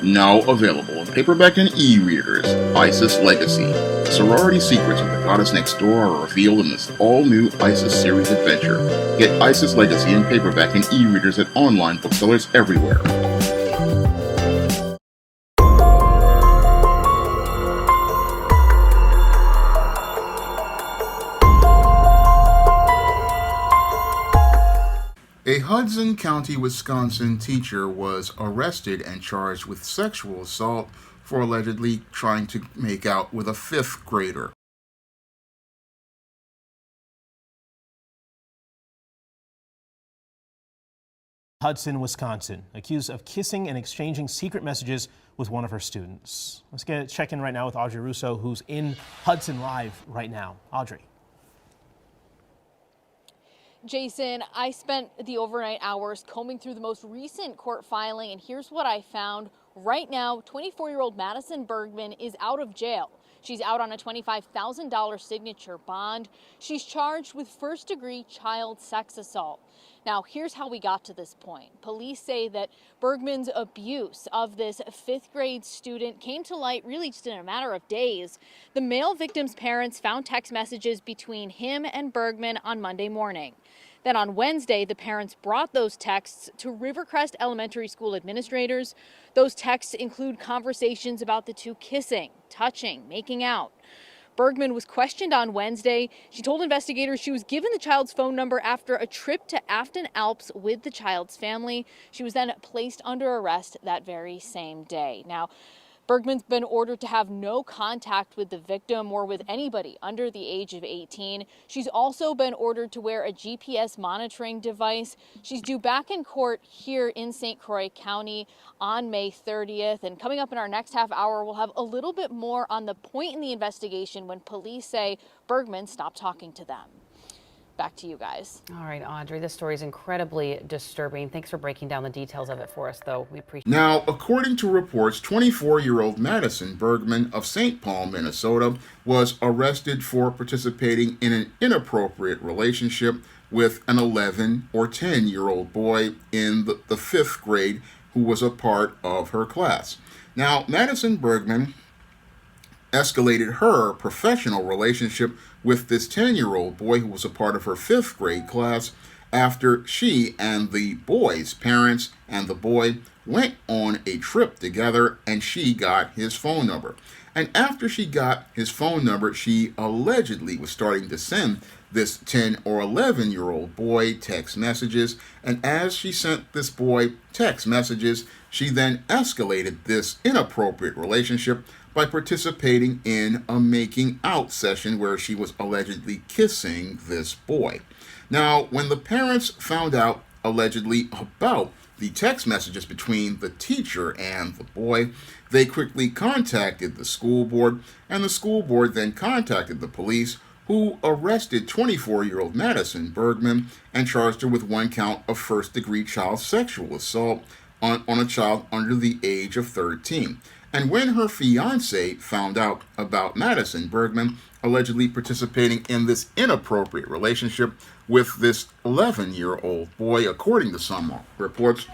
Now available in paperback and e-readers, ISIS Legacy. Sorority secrets of the goddess next door are revealed in this all-new ISIS series adventure. Get ISIS Legacy in paperback and e-readers at online booksellers everywhere. A Hudson County, Wisconsin teacher was arrested and charged with sexual assault for allegedly trying to make out with a fifth grader. Hudson, Wisconsin, accused of kissing and exchanging secret messages with one of her students. Let's get a check-in right now with Audrey Russo, who's in Hudson Live right now. Audrey. Jason, I spent the overnight hours combing through the most recent court filing, and here's what I found. Right now, 24-year-old Madison Bergman is out of jail. She's out on a $25,000 signature bond. She's charged with first-degree child sex assault. Now, here's how we got to this point. Police say that Bergman's abuse of this fifth-grade student came to light really just in a matter of days. The male victim's parents found text messages between him and Bergman on Monday morning. Then on Wednesday, the parents brought those texts to Rivercrest Elementary School administrators. Those texts include conversations about the two kissing, touching, making out. Bergman was questioned on Wednesday. She told investigators she was given the child's phone number after a trip to Afton Alps with the child's family. She was then placed under arrest that very same day. Now, Bergman's been ordered to have no contact with the victim or with anybody under the age of 18. She's also been ordered to wear a GPS monitoring device. She's due back in court here in St. Croix County on May 30th. And coming up in our next half hour, we'll have a little bit more on the point in the investigation when police say Bergman stopped talking to them. Back to you guys. All right, Audrey, this story is incredibly disturbing. Thanks for breaking down the details of it for us, though. We appreciate it. Now, according to reports, 24-year-old Madison Bergman of St. Paul, Minnesota, was arrested for participating in an inappropriate relationship with an 11 or 10-year-old boy in the fifth grade who was a part of her class. Now, Madison Bergman escalated her professional relationship with this 10-year-old boy who was a part of her fifth grade class after she and the boy's parents and the boy went on a trip together and she got his phone number. And after she got his phone number, she allegedly was starting to send this 10 or 11-year-old boy text messages. And as she sent this boy text messages, she then escalated this inappropriate relationship by participating in a making out session where she was allegedly kissing this boy. Now, when the parents found out allegedly about the text messages between the teacher and the boy, they quickly contacted the school board, and the school board then contacted the police, who arrested 24-year-old Madison Bergman and charged her with one count of first-degree child sexual assault on a child under the age of 13. And when her fiancé found out about Madison Bergman allegedly participating in this inappropriate relationship with this 11-year-old boy, according to some reports,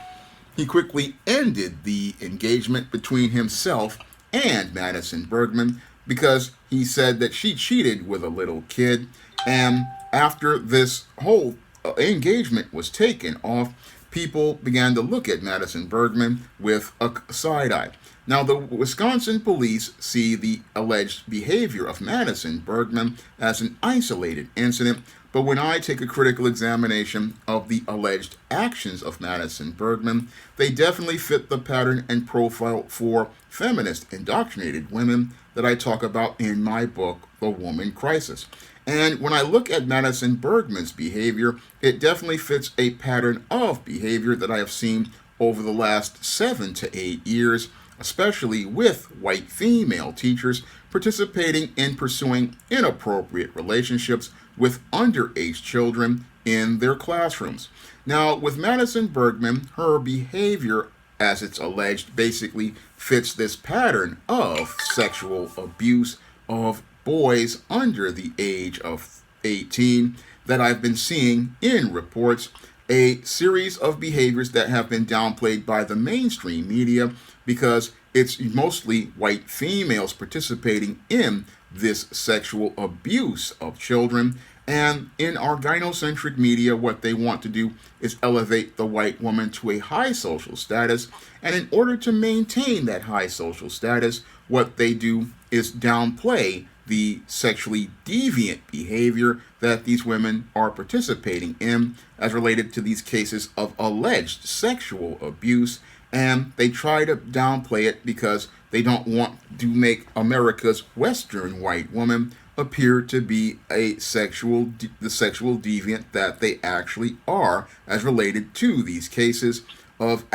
he quickly ended the engagement between himself and Madison Bergman because he said that she cheated with a little kid. And after this whole engagement was taken off, people began to look at Madison Bergman with a side eye. Now, the Wisconsin police see the alleged behavior of Madison Bergman as an isolated incident, but when I take a critical examination of the alleged actions of Madison Bergman, they definitely fit the pattern and profile for feminist indoctrinated women that I talk about in my book, The Woman Crisis. And when I look at Madison Bergman's behavior, it definitely fits a pattern of behavior that I have seen over the last 7 to 8 years, especially with white female teachers participating in pursuing inappropriate relationships with underage children in their classrooms. Now, with Madison Bergman, her behavior, as it's alleged, basically fits this pattern of sexual abuse of boys under the age of 18 that I've been seeing in reports. a series of behaviors that have been downplayed by the mainstream media because it's mostly white females participating in this sexual abuse of children. And in our gynocentric media, what they want to do is elevate the white woman to a high social status. And in order to maintain that high social status, what they do is downplay the sexually deviant behavior that these women are participating in as related to these cases of alleged sexual abuse. And they try to downplay it because they don't want to make America's Western white woman appear to be the sexual deviant that they actually are as related to these cases of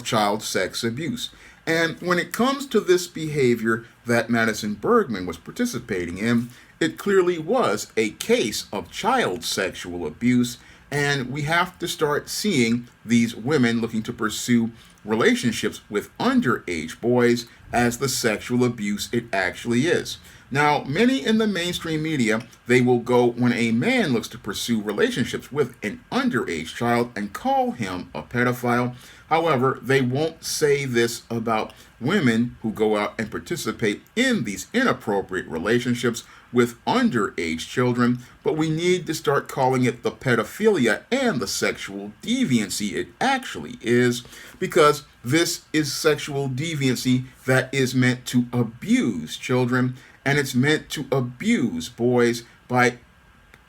child sex abuse. And when it comes to this behavior that Madison Bergman was participating in, it clearly was a case of child sexual abuse, and we have to start seeing these women looking to pursue relationships with underage boys as the sexual abuse it actually is. Now, many in the mainstream media, they will go when a man looks to pursue relationships with an underage child and call him a pedophile. However, they won't say this about women who go out and participate in these inappropriate relationships with underage children, but we need to start calling it the pedophilia and the sexual deviancy it actually is, because this is sexual deviancy that is meant to abuse children, and it's meant to abuse boys by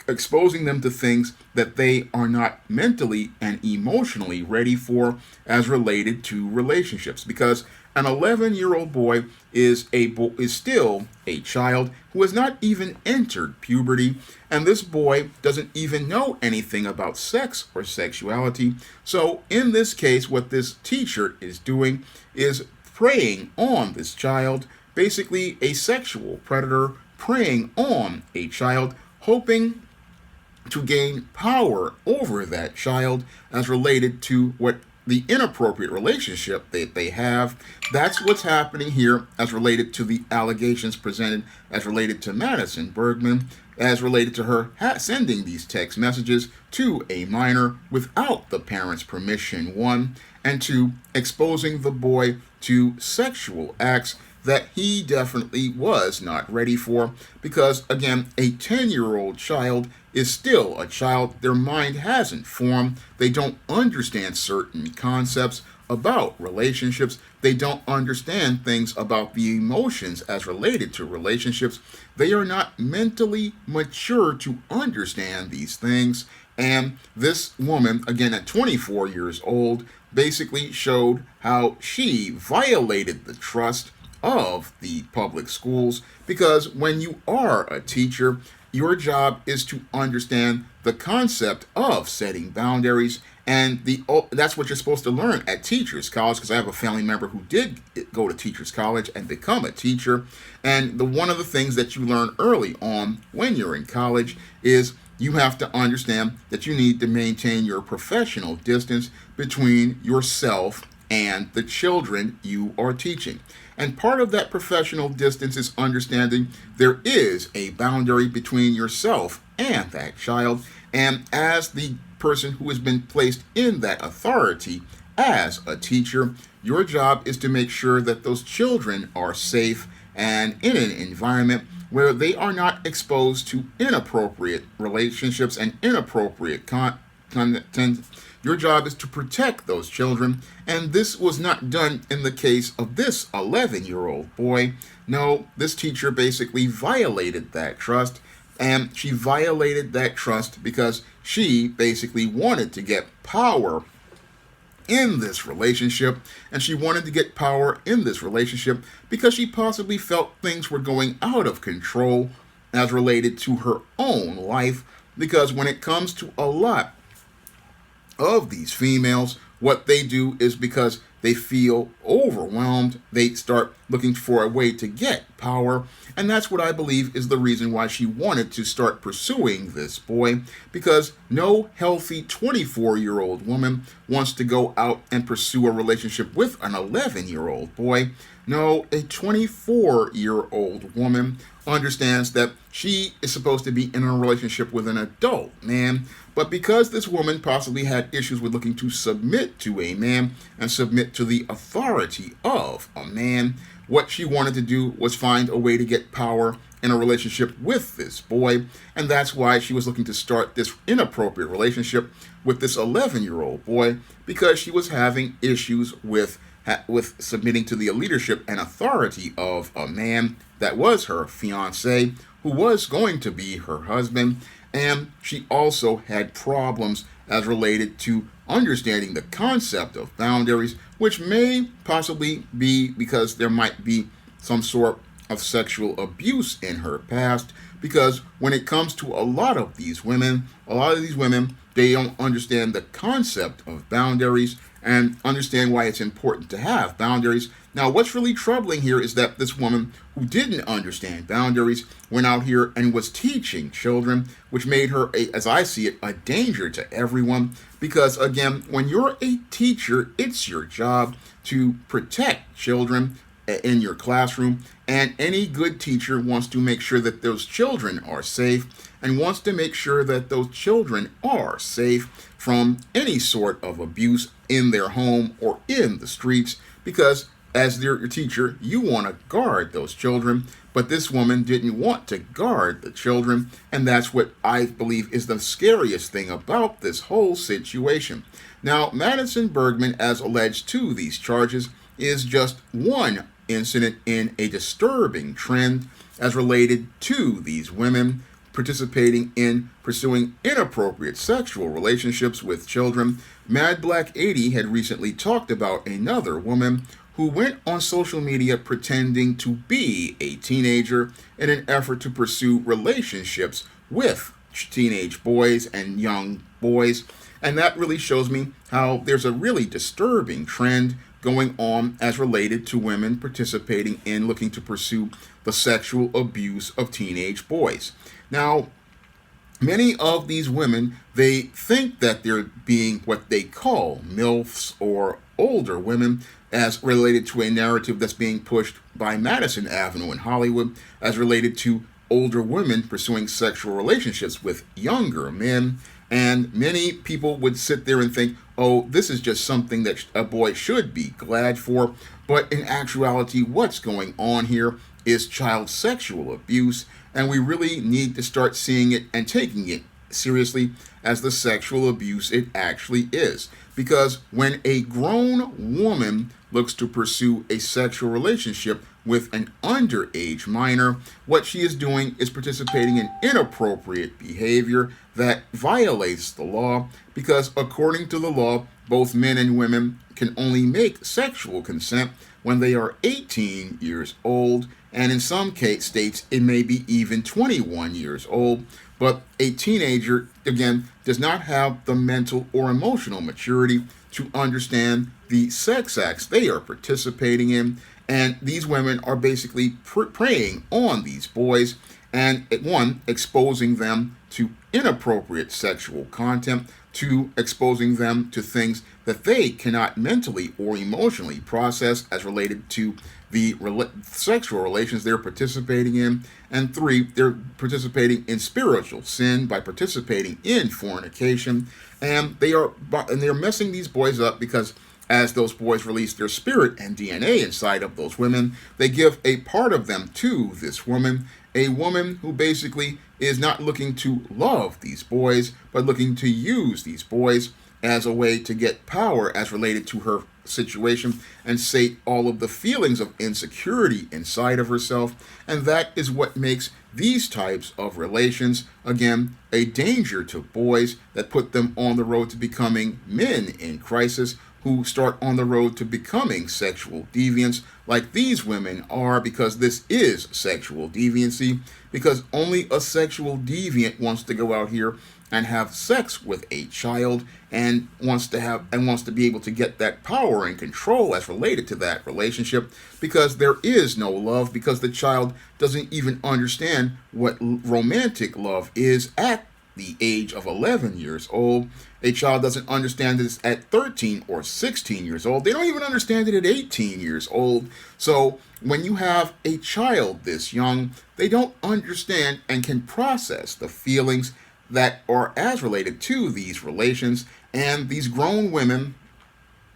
exposing them to things that they are not mentally and emotionally ready for as related to relationships. Because an 11-year-old boy is still a child who has not even entered puberty, and this boy doesn't even know anything about sex or sexuality. So in this case, what this teacher is doing is preying on this child, basically a sexual predator preying on a child, hoping to gain power over that child as related to what the inappropriate relationship that they have. That's what's happening here as related to the allegations presented as related to Madison Bergman, as related to her sending these text messages to a minor without the parent's permission, one, and two, exposing the boy to sexual acts that he definitely was not ready for, because again, a 10-year-old child is still a child. Their mind hasn't formed. They don't understand certain concepts about relationships. They don't understand things about the emotions as related to relationships. They are not mentally mature to understand these things. And this woman, again at 24 years old, basically showed how she violated the trust of the public schools, because when you are a teacher, your job is to understand the concept of setting boundaries, and that's what you're supposed to learn at teachers college, because I have a family member who did go to teachers college and become a teacher. And one of the things that you learn early on when you're in college is you have to understand that you need to maintain your professional distance between yourself and the children you are teaching. And part of that professional distance is understanding there is a boundary between yourself and that child. And as the person who has been placed in that authority as a teacher, your job is to make sure that those children are safe and in an environment where they are not exposed to inappropriate relationships and inappropriate content. Your job is to protect those children, and this was not done in the case of this 11-year-old boy. No, this teacher basically violated that trust, and she violated that trust because she basically wanted to get power in this relationship, and she wanted to get power in this relationship because she possibly felt things were going out of control as related to her own life. Because when it comes to a lot of these females, what they do is because they feel overwhelmed, they start looking for a way to get power. And that's what I believe is the reason why she wanted to start pursuing this boy, because no healthy 24-year-old woman wants to go out and pursue a relationship with an 11-year-old boy. No, a 24-year-old woman understands that she is supposed to be in a relationship with an adult man. But because this woman possibly had issues with looking to submit to a man and submit to the authority of a man, what she wanted to do was find a way to get power in a relationship with this boy. And that's why she was looking to start this inappropriate relationship with this 11-year-old boy, because she was having issues with submitting to the leadership and authority of a man that was her fiance, who was going to be her husband. And she also had problems as related to understanding the concept of boundaries, which may possibly be because there might be some sort of sexual abuse in her past. Because when it comes to a lot of these women, they don't understand the concept of boundaries and understand why it's important to have boundaries. Now, what's really troubling here is that this woman who didn't understand boundaries went out here and was teaching children, which made her, as I see it, a danger to everyone. Because again, when you're a teacher, it's your job to protect children in your classroom, and any good teacher wants to make sure that those children are safe and wants to make sure that those children are safe from any sort of abuse in their home or in the streets, because as your teacher, you want to guard those children. But this woman didn't want to guard the children, and that's what I believe is the scariest thing about this whole situation. Now, Madison Bergman, as alleged to these charges, is just one incident in a disturbing trend as related to these women participating in pursuing inappropriate sexual relationships with children. Mad Black 80 had recently talked about another woman who went on social media pretending to be a teenager in an effort to pursue relationships with teenage boys and young boys. And that really shows me how there's a really disturbing trend going on as related to women participating in looking to pursue the sexual abuse of teenage boys. Now, many of these women, they think that they're being what they call MILFs, or older women, as related to a narrative that's being pushed by Madison Avenue in Hollywood as related to older women pursuing sexual relationships with younger men. And many people would sit there and think, oh, this is just something that a boy should be glad for. But in actuality, what's going on here is child sexual abuse, and we really need to start seeing it and taking it seriously as the sexual abuse it actually is. Because when a grown woman looks to pursue a sexual relationship with an underage minor, what she is doing is participating in inappropriate behavior that violates the law, because according to the law, both men and women can only make sexual consent when they are 18 years old, and in some states it may be even 21 years old. But a teenager, again, does not have the mental or emotional maturity to understand the sex acts they are participating in. And these women are basically preying on these boys and, one, exposing them to inappropriate sexual content, two, exposing them to things that they cannot mentally or emotionally process as related to the sexual relations they're participating in, and three, they're participating in spiritual sin by participating in fornication, and they're messing these boys up because as those boys release their spirit and DNA inside of those women, they give a part of them to this woman, a woman who basically is not looking to love these boys, but looking to use these boys as a way to get power as related to her situation and sate all of the feelings of insecurity inside of herself. And that is what makes these types of relations, again, a danger to boys that put them on the road to becoming men in crisis, who start on the road to becoming sexual deviants like these women are, because this is sexual deviancy, because only a sexual deviant wants to go out here and have sex with a child and wants to be able to get that power and control as related to that relationship, because there is no love, because the child doesn't even understand what romantic love is at the age of 11 years old. A child doesn't understand this at 13 or 16 years old. They don't even understand it at 18 years old. So when you have a child this young, they don't understand and can process the feelings that are as related to these relations. And these grown women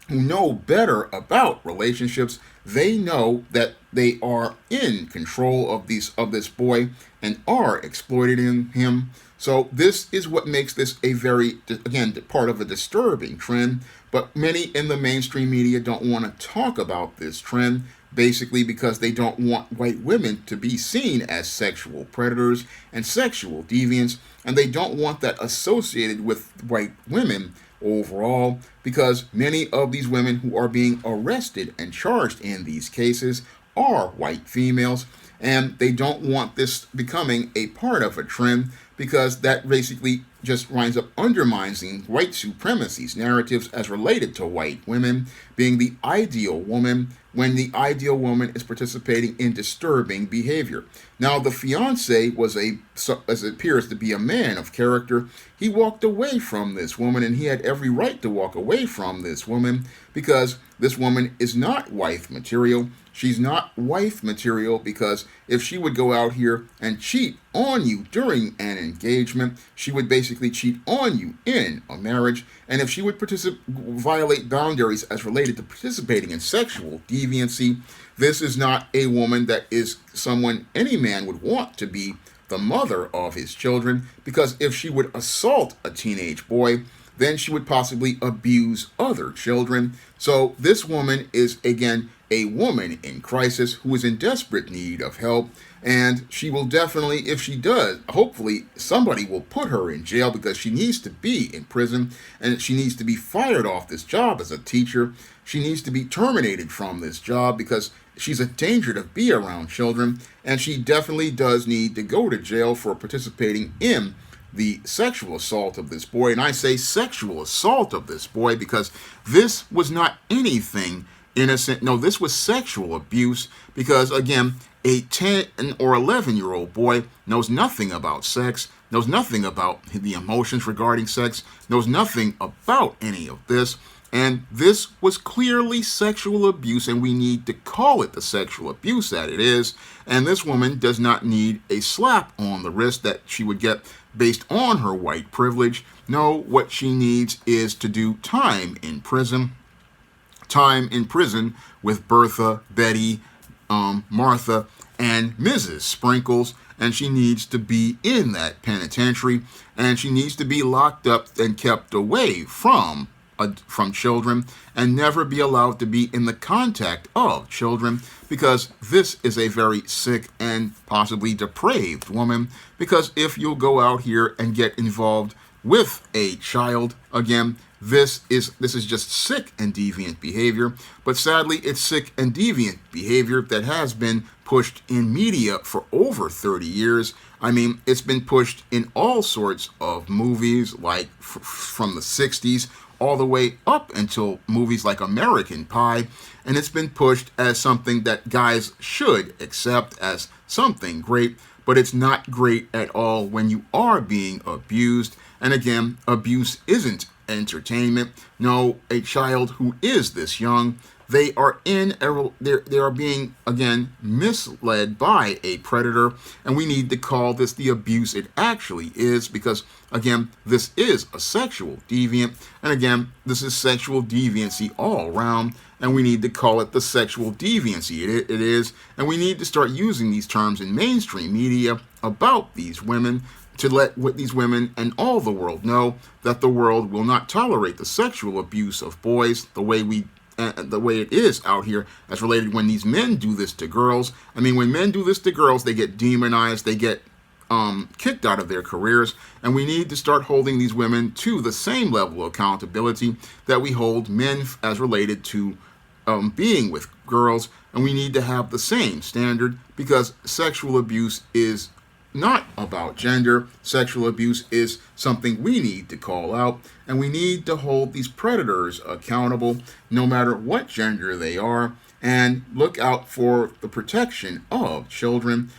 who know better about relationships, they know that they are in control of this boy and are exploiting him. So this is what makes this a very, again, part of a disturbing trend. But many in the mainstream media don't want to talk about this trend, basically because they don't want white women to be seen as sexual predators and sexual deviants, and they don't want that associated with white women overall, because many of these women who are being arrested and charged in these cases are white females, and they don't want this becoming a part of a trend, because that basically just winds up undermining white supremacy's narratives as related to white women being the ideal woman, when the ideal woman is participating in disturbing behavior. Now, the fiance was as it appears to be a man of character. He walked away from this woman, and he had every right to walk away from this woman, because this woman is not wife material. She's not wife material because if she would go out here and cheat on you during an engagement, she would basically cheat on you in a marriage. And if she would violate boundaries as related to participating in sexual deviancy, this is not a woman that is someone any man would want to be the mother of his children, because if she would assault a teenage boy, then she would possibly abuse other children. So this woman is, again, a woman in crisis who is in desperate need of help, and she will definitely, if she does, hopefully somebody will put her in jail, because she needs to be in prison, and she needs to be fired off this job as a teacher. She needs to be terminated from this job because she's a danger to be around children, and she definitely does need to go to jail for participating in the sexual assault of this boy. And I say sexual assault of this boy because this was not anything innocent. No, this was sexual abuse, because again, a 10 or 11-year-old boy knows nothing about sex, knows nothing about the emotions regarding sex, knows nothing about any of this. And this was clearly sexual abuse, and we need to call it the sexual abuse that it is. And this woman does not need a slap on the wrist that she would get based on her white privilege. No, what she needs is to do time in prison. Time in prison with Bertha, Betty, Martha, and Mrs. Sprinkles. And she needs to be in that penitentiary, and she needs to be locked up and kept away from children, and never be allowed to be in the contact of children, because this is a very sick and possibly depraved woman. Because if you'll go out here and get involved with a child, again, this is just sick and deviant behavior. But sadly, it's sick and deviant behavior that has been pushed in media for over 30 years. I mean, it's been pushed in all sorts of movies, like from the 60s all the way up until movies like American Pie, and it's been pushed as something that guys should accept as something great, but it's not great at all when you are being abused. And again, abuse isn't entertainment. No, a child who is this young, they are being, again, misled by a predator, and we need to call this the abuse it actually is, because again, this is a sexual deviant, and again, this is sexual deviancy all around, and we need to call it the sexual deviancy it is, and we need to start using these terms in mainstream media about these women, to let these women and all the world know that the world will not tolerate the sexual abuse of boys the way it is out here as related when these men do this to girls. I mean, when men do this to girls, they get demonized, they get kicked out of their careers, and we need to start holding these women to the same level of accountability that we hold men as related to being with girls, and we need to have the same standard, because sexual abuse is not about gender. Sexual abuse is something we need to call out, and we need to hold these predators accountable no matter what gender they are, and look out for the protection of children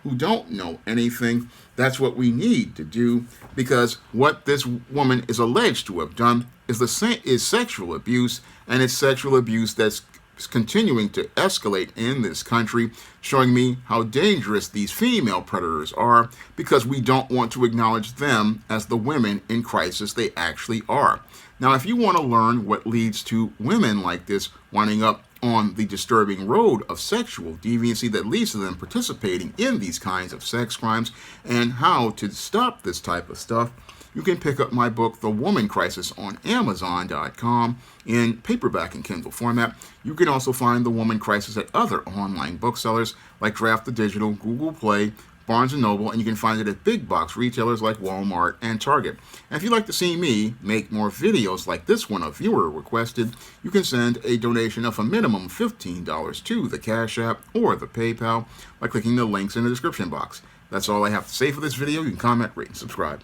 who don't know anything. That's what we need to do, because what this woman is alleged to have done is sexual abuse, and it's sexual abuse that's continuing to escalate in this country, showing me how dangerous these female predators are, because we don't want to acknowledge them as the women in crisis they actually are. Now, if you want to learn what leads to women like this winding up on the disturbing road of sexual deviancy that leads to them participating in these kinds of sex crimes, and how to stop this type of stuff, you can pick up my book, The Woman Crisis, on Amazon.com in paperback and Kindle format. You can also find The Woman Crisis at other online booksellers like Draft the Digital, Google Play, Barnes & Noble, and you can find it at big box retailers like Walmart and Target. And if you'd like to see me make more videos like this one a viewer requested, you can send a donation of a minimum of $15 to the Cash App or the PayPal by clicking the links in the description box. That's all I have to say for this video. You can comment, rate, and subscribe.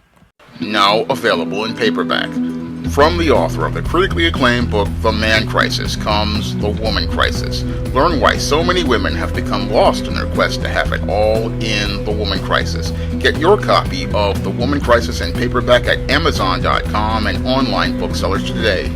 Now available in paperback. From the author of the critically acclaimed book, The Man Crisis, comes The Woman Crisis. Learn why so many women have become lost in their quest to have it all in The Woman Crisis. Get your copy of The Woman Crisis in paperback at Amazon.com and online booksellers today.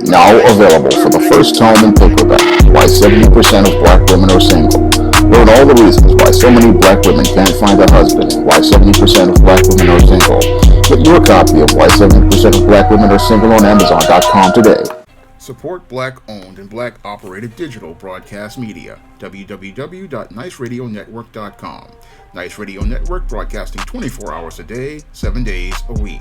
Now available for the first time in paperback, Why 70% of Black Women Are Single. Learn all the reasons why so many Black women can't find a husband and why 70% of Black women are single. Get your copy of Why 70% of Black Women Are Single on Amazon.com today. Support Black-owned and Black-operated digital broadcast media. www.niceradionetwork.com. Nice Radio Network, broadcasting 24 hours a day, 7 days a week.